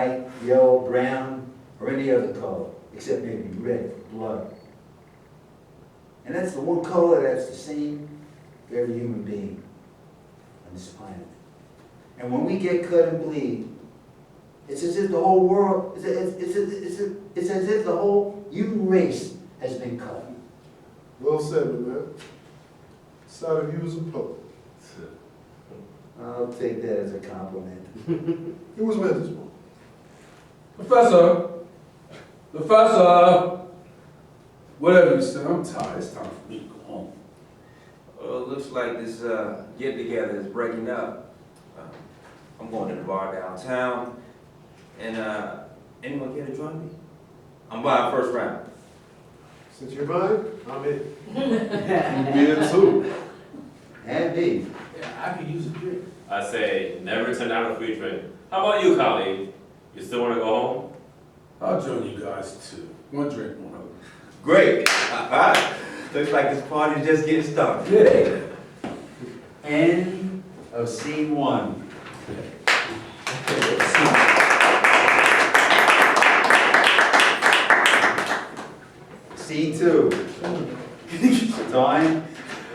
white, yellow, brown, or any other color, except maybe red, blood. And that's the one color that's the same for every human being on this planet. And when we get cut and bleed, it's as if the whole world, it's as if the whole human race has been cut. Well said, my man. Side of you as a poet. I'll take that as a compliment. It was meant as one. Professor! Professor! Whatever you say, I'm tired. It's time for me to go home. Well, it looks like this get-together is breaking up. I'm going to the bar downtown. And anyone care to join me? I'm buying first round. Since you're mine, I'm in. Me too. And me. Yeah, I could use a drink. I say, never turn down a free drink. How about you, colleague? You still want to go home? I'll join you guys too. One drink, one other. Great. Looks like this party's just getting started. End of scene one. Scene two. Time,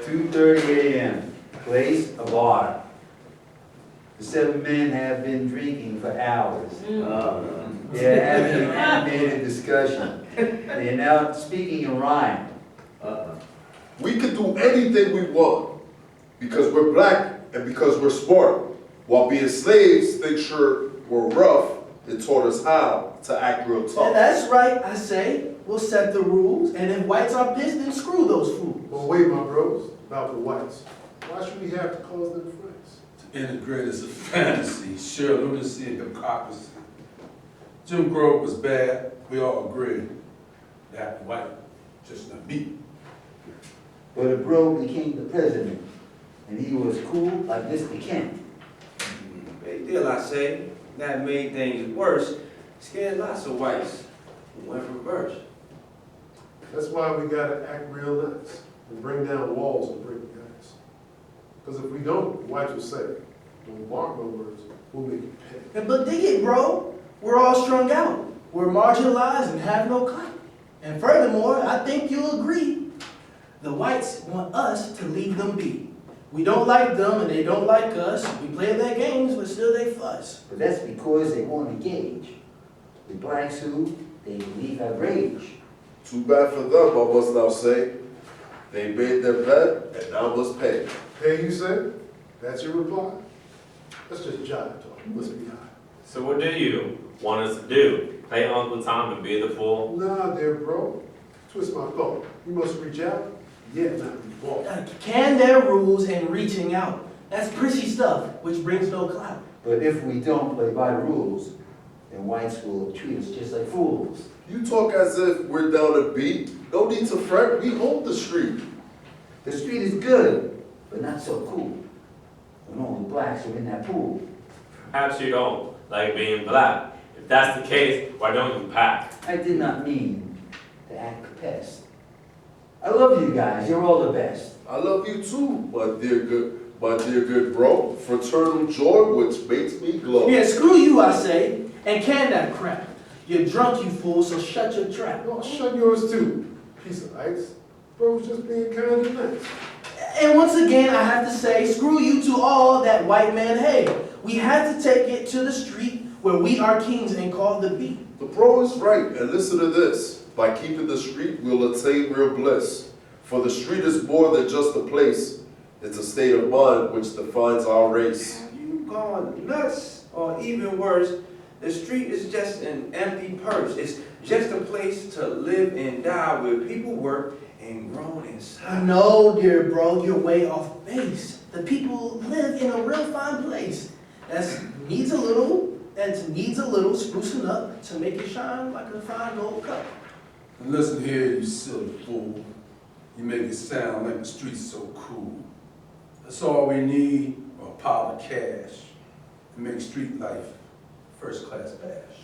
2:30 a.m. Place, a bar. The 7 men have been drinking for hours. They're having an animated discussion. They're now speaking in rhyme. We can do anything we want because we're black and because we're smart. While being slaves, they sure were rough and taught us how to act real And tough. that's right, I say. We'll set the rules, and if whites are pissed, then screw those fools. Well, wait, my bros, about the whites. Why should we have to cause them friends? To integrate is a fantasy, sheer lunacy and hypocrisy. Jim Crow was bad, we all agree. That white, just not me. But a bro became the president, and he was cool like Mr. Kent. Big deal, I say. That made things worse. Scared lots of whites who went reverse. That's why we gotta act real nice and bring down walls and break guys. Because if we don't, the whites will say, don't mark my words, we'll make you pay. But dig it, bro. We're all strung out. We're marginalized and have no clout. And furthermore, I think you'll agree, the whites want us to leave them be. We don't like them and they don't like us. We play their games, but still they fuss. But that's because they won't engage. The blacks who, they believe have rage. Too bad for them, I must now say. They made their bet and now must pay. Hey, you say? That's your reply? That's just jive talk. Let's be high. So what do you want us to do? Play Uncle Tom and be the fool? Nah, dear bro. Twist my thought. You must reach out, yet not be bought. Can their rules and reaching out. That's prissy stuff, which brings no clout. But if we don't play by the rules, then whites will treat us just like fools. You talk as if we're down to beat. No need to fret, we own the street. The street is good, but not so cool. When only blacks are in that pool. Perhaps you don't like being black. If that's the case, why don't you pack? I did not mean to act a pest. I love you guys, you're all the best. I love you too, my dear good bro. Fraternal joy which makes me glow. Yeah, screw you, I say, and can that crap. You're drunk, you fool, so shut your trap. No, shut yours too. Piece of ice. Bro's just being kind and nice. And once again, I have to say, screw you to all that white man hate. We had to take it to the street where we are kings and call the beat. The bro is right, and listen to this. By keeping the street, we'll attain real bliss. For the street is more than just a place. It's a state of mind which defines our race. Have you gone nuts? Or even worse, the street is just an empty purse. It's just a place to live and die where people work and groan inside. No, dear bro, you're way off base. The people live in a real fine place. That needs a little sprucing up to make it shine like a fine gold cup. And listen here, you silly fool. You make it sound like the street's so cool. That's all we need, a pile of cash to make street life first class bash.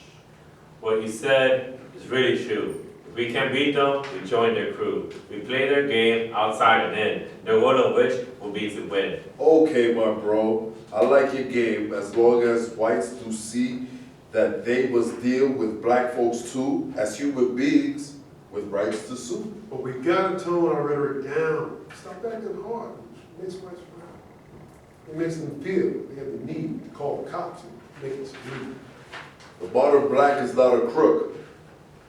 What you said is really true. If we can beat them, we join their crew. We play their game outside and in. The one of which will be to win. Okay, my bro. I like your game as long as whites do see that they must deal with black folks too, as human beings with rights to sue. But we gotta tone our rhetoric down. Stop acting hard. It makes whites proud. It makes them feel they have the need to call the cops and make us leave. The modern black is not a crook.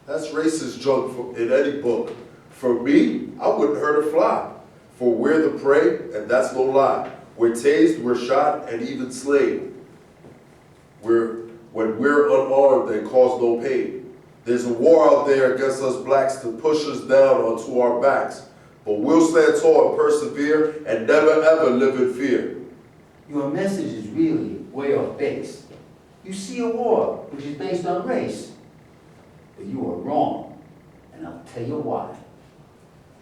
That's racist junk in any book. For me, I wouldn't hurt a fly. For we're the prey, and that's no lie. We're tased, we're shot, and even slain. When we're unarmed and cause no pain. There's a war out there against us blacks to push us down onto our backs. But we'll stand tall and persevere and never ever live in fear. Your message is really way off base. You see a war which is based on race, but you are wrong, and I'll tell you why.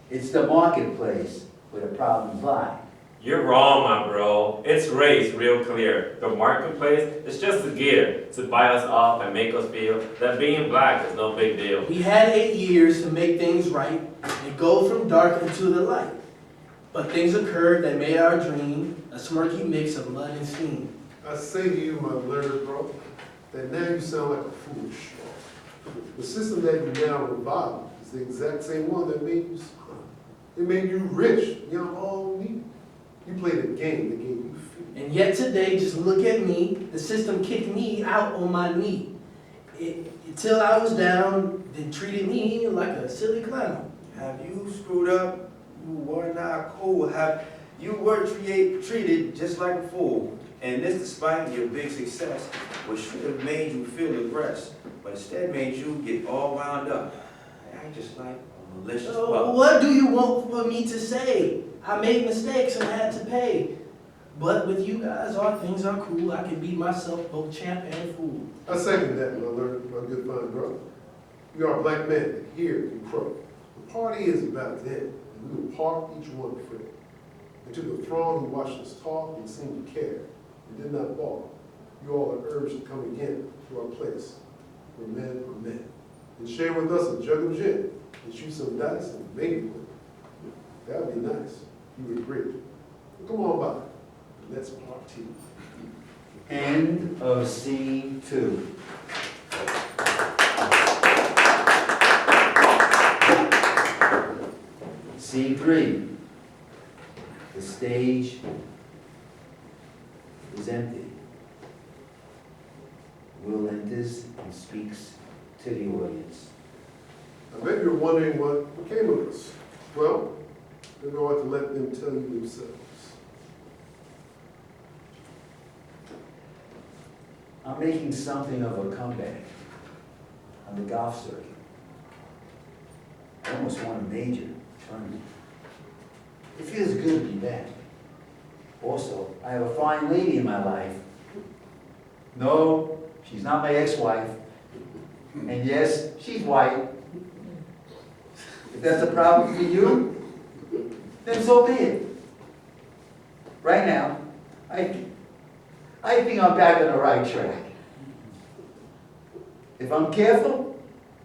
It's the marketplace where the problems lie. You're wrong, my bro. It's race, real clear. The marketplace is just a gear to buy us off and make us feel that being black is no big deal. We had 8 years to make things right and go from dark into the light. But things occurred that made our dream a smirky mix of mud and steam. I say to you, my learned bro, that now you sound like a foolish straw. The system that you now revile is the exact same one that made you smart. It made you rich beyond all need. You played a game that gave you fear. And yet today, just look at me, the system kicked me out on my knee. Until I was down, then treated me like a silly clown. Have you screwed up? You were not cool. You were treated just like a fool. And this despite your big success, which should have made you feel aggressed, but instead made you get all wound up. Act just like a malicious pup. What do you want for me to say? I made mistakes and had to pay. But with you guys, all things are cool. I can be myself, both champ and fool. I second that, my good fine brother. You are a black man that hear you crow. The party is about to end, and we will park each one free. And to the throng who watched us talk and seemed to care, and did not balk, you all are urged to come again to our place, where men are men. And share with us a jug of gin, and shoot some dice and maybe win. That would be nice. You would agree. But come on by. Let's party. End of scene 2. Scene 3. The stage is empty. Will enters and speaks to the audience. I bet you're wondering what became of us. Well, we're going to let them tell you themselves. I'm making something of a comeback on the golf circuit. I almost won a major tournament. It feels good to be back. Also, I have a fine lady in my life. No, she's not my ex-wife. And yes, she's white. If that's a problem for you, then so be it. Right now, I think I'm back on the right track. If I'm careful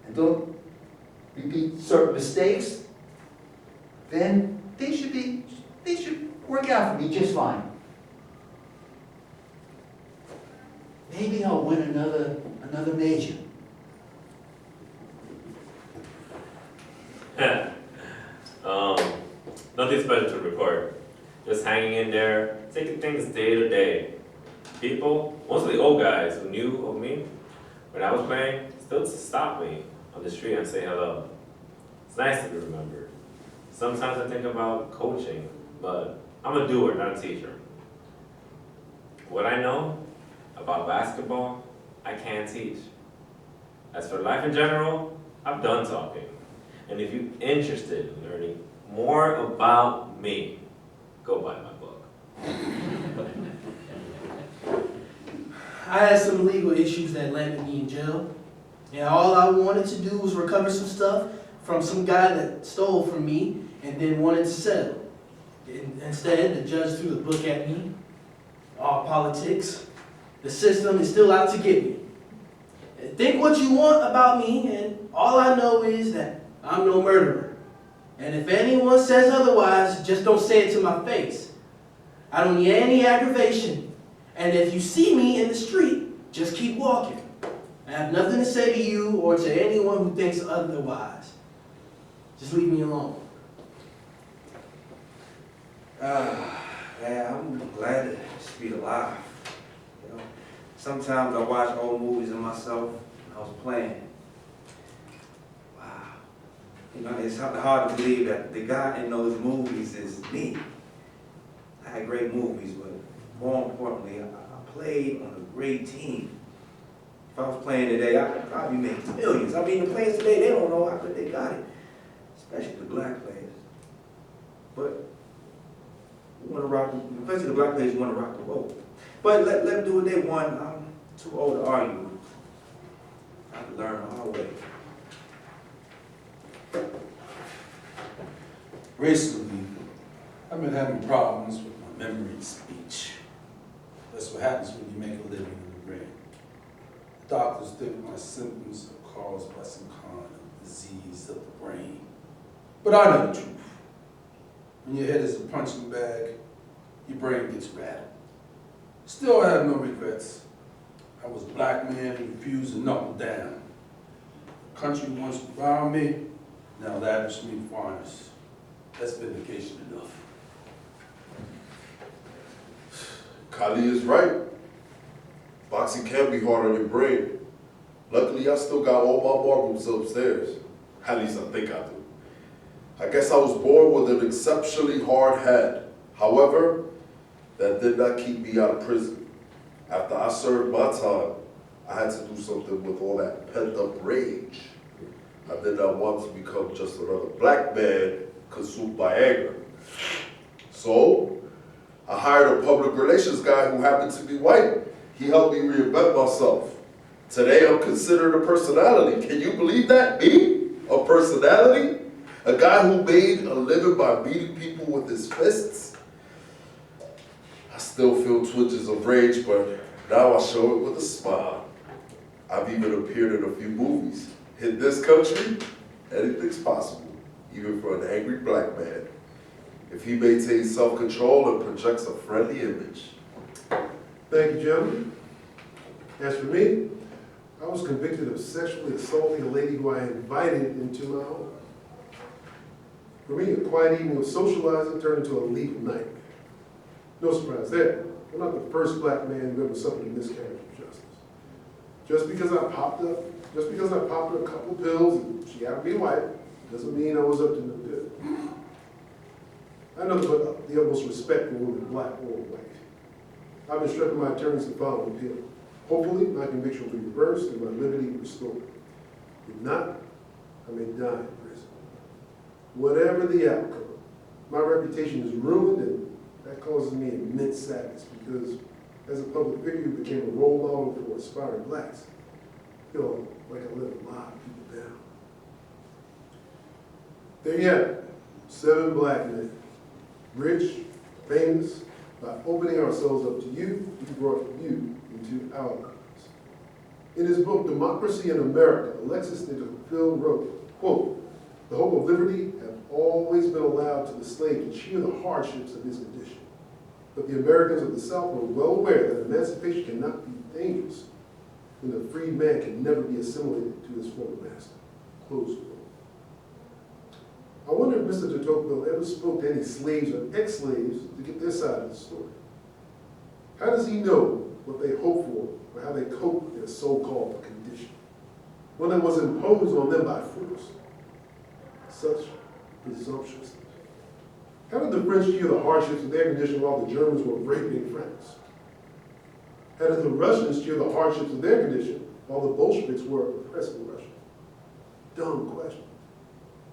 and don't repeat certain mistakes, then things should work out for me just fine. Maybe I'll win another major. Nothing special to report. Just hanging in there, taking things day to day. People, mostly old guys who knew of me when I was playing, still stop me on the street and say hello. It's nice to be remembered. Sometimes I think about coaching, but I'm a doer, not a teacher. What I know about basketball, I can't teach. As for life in general, I'm done talking. And if you're interested in learning more about me, go buy my book. I had some legal issues that landed me in jail. And all I wanted to do was recover some stuff from some guy that stole from me and then wanted to settle. Instead, the judge threw the book at me. All politics. The system is still out to get me. Think what you want about me, and all I know is that I'm no murderer. And if anyone says otherwise, just don't say it to my face. I don't need any aggravation. And if you see me in the street, just keep walking. have nothing to say to you or to anyone who thinks otherwise. Just leave me alone. Yeah, I'm glad to just be alive. You know, sometimes I watch old movies of myself when I was playing. Wow. You know, it's hard to believe that the guy in those movies is me. I had great movies, but more importantly, I played on a great team. If I was playing today, I'd be making millions. I mean, the players today, they don't know how good they got it, especially the black players. But we want to rock, especially the black players want to rock the boat. But let them do what they want. I'm too old to argue. I have to learn the hard way. Recently, I've been having problems with my memory and speech. That's what happens when you make a living in the brain. Doctors think my symptoms are caused by some kind of disease of the brain. But I know the truth. When your head is a punching bag, your brain gets rattled. Still, I have no regrets. I was a black man who refused to knuckle down. The country once around me, now lavish me foreigners. That's vindication enough. Kali is right. Boxing can be hard on your brain. Luckily, I still got all my marbles upstairs. At least I think I do. I guess I was born with an exceptionally hard head. However, that did not keep me out of prison. After I served my time, I had to do something with all that pent-up rage. I did not want to become just another black man consumed by anger. So, I hired a public relations guy who happened to be white. He helped me reinvent myself. Today, I'm considered a personality. Can you believe that? Me? A personality? A guy who made a living by beating people with his fists? I still feel twinges of rage, but now I show it with a smile. I've even appeared in a few movies. In this country, anything's possible, even for an angry black man, if he maintains self-control and projects a friendly image. Thank you, gentlemen. As for me, I was convicted of sexually assaulting a lady who I invited into my home. For me, a quiet evening of socializing turned into a lethal nightmare. No surprise there. I'm not the first black man who ever suffered a miscarriage of justice. Just because I popped her a couple pills and she happened to be white, doesn't mean I was up to no good. I know the utmost respect for women, black or white. I've instructed my attorneys to file an appeal. Hopefully, my conviction will be reversed and my liberty restored. If not, I may die in prison. Whatever the outcome, my reputation is ruined, and that causes me immense sadness because as a public figure who became a role model for aspiring blacks, I feel like I let a lot of people down. There you have it, 7 black men, rich, famous. By opening ourselves up to you, we brought you into our lives. In his book, Democracy in America, Alexis de Tocqueville wrote, quote, "The hope of liberty have always been allowed to the slave to cheer the hardships of his condition. But the Americans of the South were well aware that emancipation cannot be dangerous when the freed man can never be assimilated to his former master." Close quote. I wonder if Mr. de Tocqueville ever spoke to any slaves or ex-slaves to get their side of the story. How does he know what they hope for or how they cope with their so-called condition? One that was imposed on them by force. Such presumptuousness. How did the French hear the hardships of their condition while the Germans were raping France? How did the Russians hear the hardships of their condition while the Bolsheviks were oppressing Russia? Dumb question.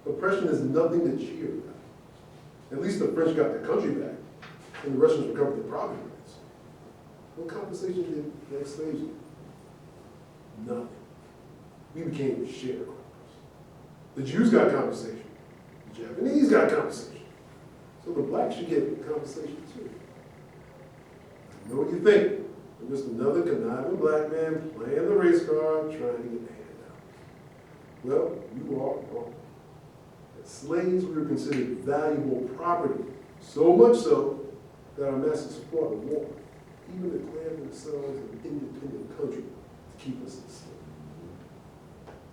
Oppression is nothing to cheer about. At least the French got their country back, and the Russians recovered their property rights. What compensation did the ex-slaves get? Nothing. We became sharecroppers. The Jews got compensation. The Japanese got compensation. So the blacks should get compensation too. I know what you think. I'm just another conniving black man playing the race card, trying to get the handout. Well, you are wrong. As slaves, we were considered valuable property, so much so that our masters fought a war, even declared themselves an independent country to keep us enslaved.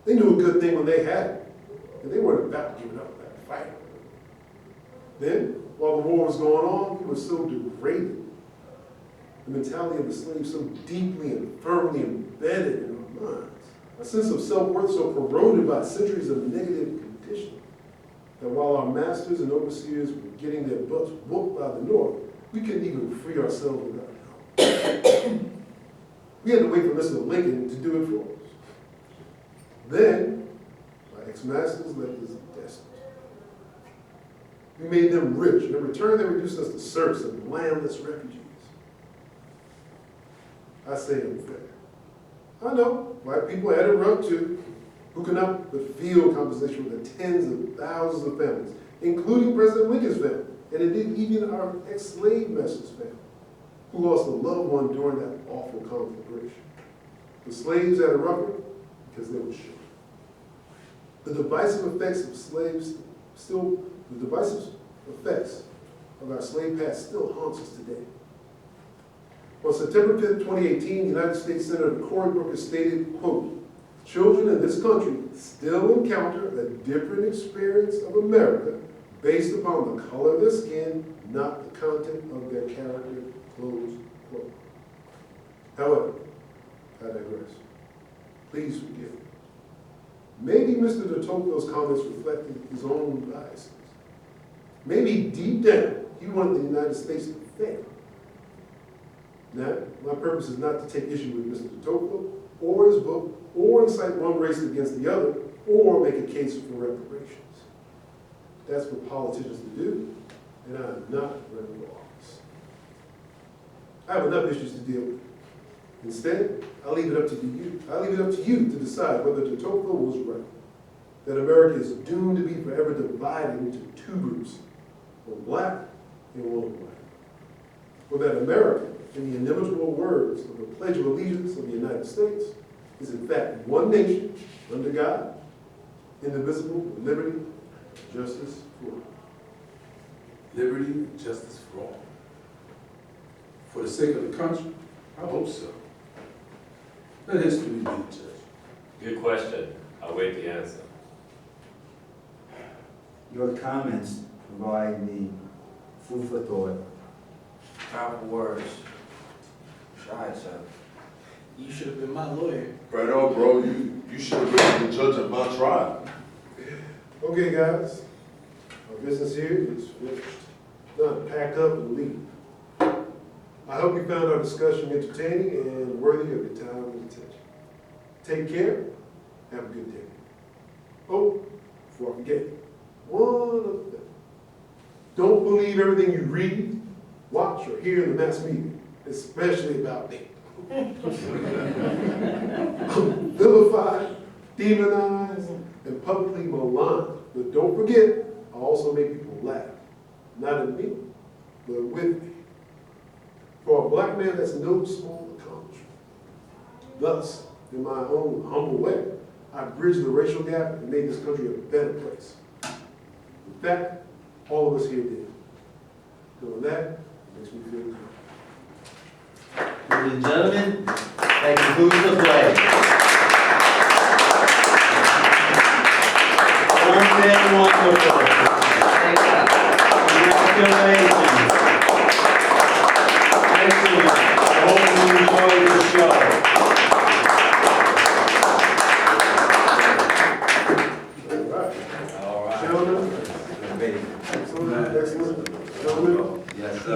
They knew a good thing when they had it, and they weren't about to give it up without fighting. Then, while the war was going on, we were so degraded. The mentality of the slave so deeply and firmly embedded in our minds. A sense of self-worth so corroded by centuries of negative conditioning that while our masters and overseers were getting their butts whooped by the North, we couldn't even free ourselves without help. We had to wait for Mr. Lincoln to do it for us. Then, our ex-masters left us destitute. We made them rich, and in return they reduced us to serfs and landless refugees. I say unfair. I know, white people had it rough too, who could not but feel compensation with the tens of thousands of families, including President Lincoln's family, and indeed even our ex-slave master's family, who lost a loved one during that awful conflagration. The slaves had it rougher because they were short. The divisive effects of slaves the divisive effects of our slave past still haunts us today. On September 5th, 2018, United States Senator Cory Booker stated, quote, "Children in this country still encounter a different experience of America based upon the color of their skin, not the content of their character," close quote. However, I digress. Please forgive me. Maybe Mr. de Tocqueville's comments reflected his own biases. Maybe deep down, he wanted the United States to fail. Now, my purpose is not to take issue with Mr. de Tocqueville or his book, or incite one race against the other, or make a case for reparations. That's for politicians to do, and I am not running for office. I have enough issues to deal with. Instead, I leave it up to you. I leave it up to you to decide whether de Tocqueville was right, that America is doomed to be forever divided into two groups, one black and one white, or that America, in the inimitable words of the Pledge of Allegiance of the United States, is in fact one nation under God, indivisible, with liberty and justice for all. Liberty and justice for all. For the sake of the country, I hope so. Let history be the judge. Good question. I'll wait the answer. Your comments provide me food for thought. Powerful words. Shy, sir. You should have been my lawyer. Right on, bro, you should have been the judge of my trial. Okay, guys, our business here is finished. Now to pack up and leave. I hope you found our discussion entertaining and worthy of your time and attention. Take care. Have a good day. Oh, before I forget, one other thing. Don't believe everything you read, watch, or hear in the mass media, especially about me. I'm vilified, demonized, and publicly maligned. But don't forget, I also make people laugh. Not at me, but with me. For a black man, that's no small accomplishment. Thus, in my own humble way, I bridged the racial gap and made this country a better place. In fact, all of us here did. Doing that makes me feel good. Ladies and gentlemen, that concludes the play. Wonderful. Congratulations. Excellent. I hope you enjoyed the show. All right. Gentlemen, excellent, excellent. Gentlemen, Yes, sir.